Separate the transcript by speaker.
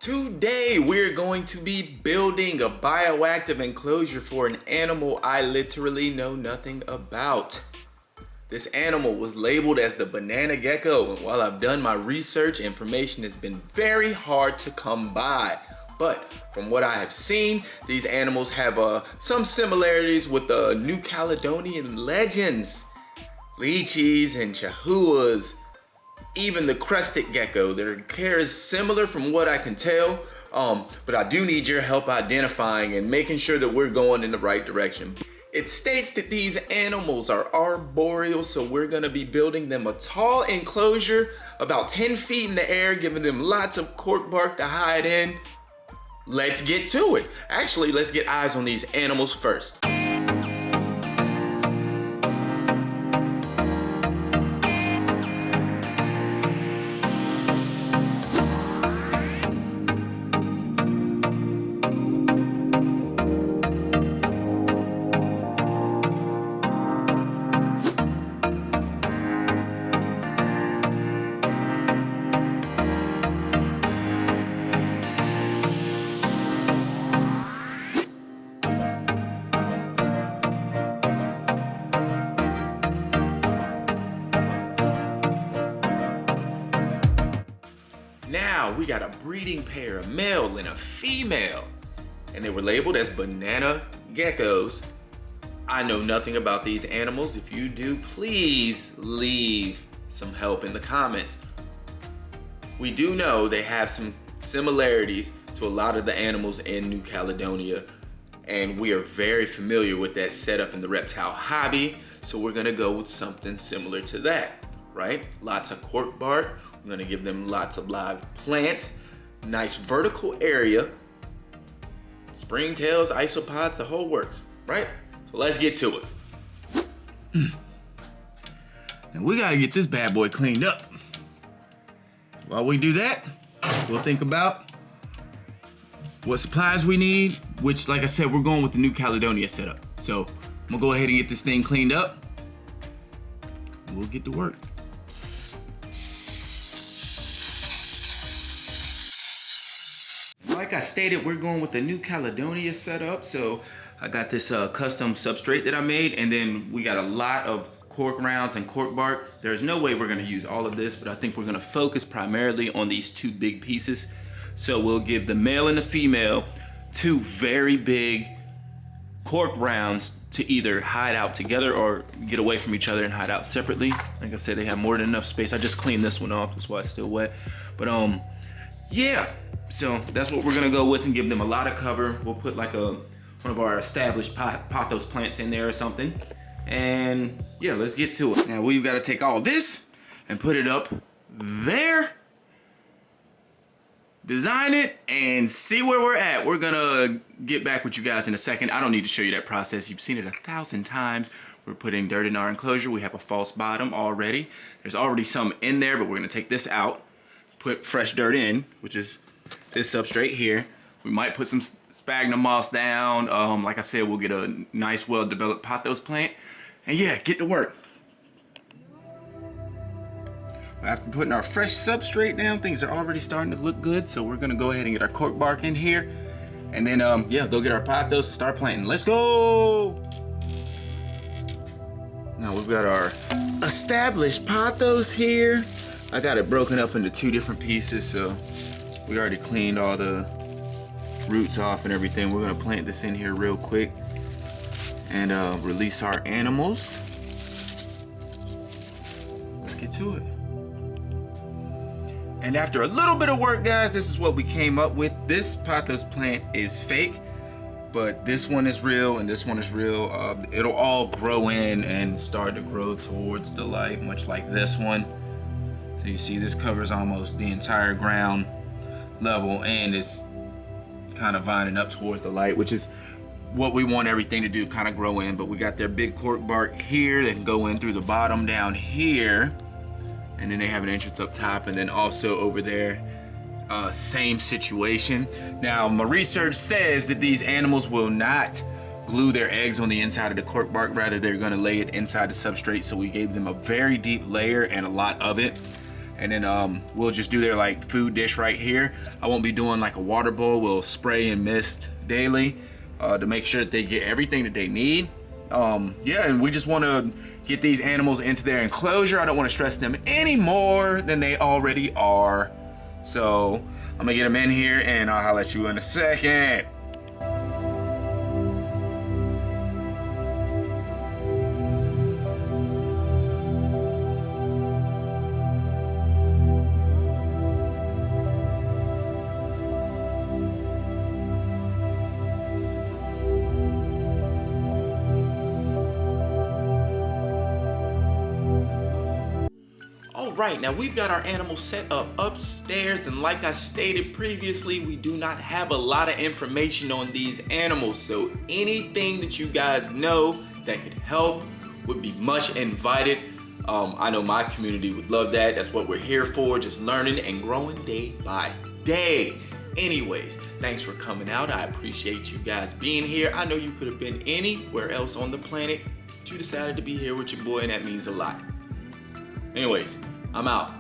Speaker 1: Today we're going to be building a bioactive enclosure for an animal I literally know nothing about. This animal was labeled as the banana gecko, and while I've done my research, information has been very hard to come by. But from what I have seen, these animals have some similarities with the New Caledonian legends. Lychees and chahuas, even the crested gecko. Their hair is similar from what I can tell, but I do need your help identifying and making sure that we're going in the right direction. It states that these animals are arboreal, so we're gonna be building them a tall enclosure about 10 feet in the air, giving them lots of cork bark to hide in. Let's get to it. Actually, let's get eyes on these animals first. Now we got a breeding pair, a male and a female, and they were labeled as banana geckos. I know nothing about these animals. If you do, please leave some help in the comments. We do know they have some similarities to a lot of the animals in New Caledonia, and we are very familiar with that setup in the reptile hobby, so we're gonna go with something similar to that, right? Lots of cork bark. We're gonna give them lots of live plants, nice vertical area, springtails, isopods, the whole works, right? So let's get to it. Now we gotta get this bad boy cleaned up. While we do that, we'll think about what supplies we need, which, like I said, we're going with the New Caledonia setup. So I'm gonna go ahead and get this thing cleaned up, and we'll get to work. Like I stated, we're going with the New Caledonia setup. So I got this custom substrate that I made, and then we got a lot of cork rounds and cork bark. There's no way we're gonna use all of this, but I think we're gonna focus primarily on these two big pieces. So we'll give the male and the female two very big cork rounds to either hide out together or get away from each other and hide out separately. Like I said, they have more than enough space. I just cleaned this one off, that's why it's still wet. But yeah. So that's what we're gonna go with and give them a lot of cover. We'll put like one of our established pothos plants in there or something. And yeah, let's get to it. Now we've gotta take all this and put it up there, design it, and see where we're at. We're gonna get back with you guys in a second. I don't need to show you that process. You've seen it 1,000 times. We're putting dirt in our enclosure. We have a false bottom already. There's already some in there, but we're gonna take this out, put fresh dirt in, which is this substrate here. We might put some sphagnum moss down. Like I said, we'll get a nice, well-developed pothos plant. And yeah, get to work. After putting our fresh substrate down, things are already starting to look good. So we're gonna go ahead and get our cork bark in here. And then, yeah, go get our pothos and start planting. Let's go! Now we've got our established pothos here. I got it broken up into two different pieces, so we already cleaned all the roots off and everything. We're gonna plant this in here real quick and release our animals. Let's get to it. And after a little bit of work, guys, this is what we came up with. This pothos plant is fake, but this one is real and this one is real. It'll all grow in and start to grow towards the light, much like this one. So you see this covers almost the entire ground level and it's kind of vining up towards the light, which is what we want everything to do, kind of grow in. But we got their big cork bark here that can go in through the bottom down here, and then they have an entrance up top, and then also over there, same situation. Now my research says that these animals will not glue their eggs on the inside of the cork bark, rather they're going to lay it inside the substrate, so we gave them a very deep layer and a lot of it. and then we'll just do their like food dish right here. I won't be doing like a water bowl. We'll spray and mist daily to make sure that they get everything that they need. Yeah, and we just want to get these animals into their enclosure. I don't want to stress them any more than they already are. So I'm gonna get them in here and I'll holler at you in a second. Alright, now we've got our animals set up upstairs, and like I stated previously, we do not have a lot of information on these animals, so anything that you guys know that could help would be much invited. I know my community would love that. That's what we're here for, just learning and growing day by day. Anyways, thanks for coming out. I appreciate you guys being here. I know you could have been anywhere else on the planet, but you decided to be here with your boy, and that means a lot. Anyways, I'm out.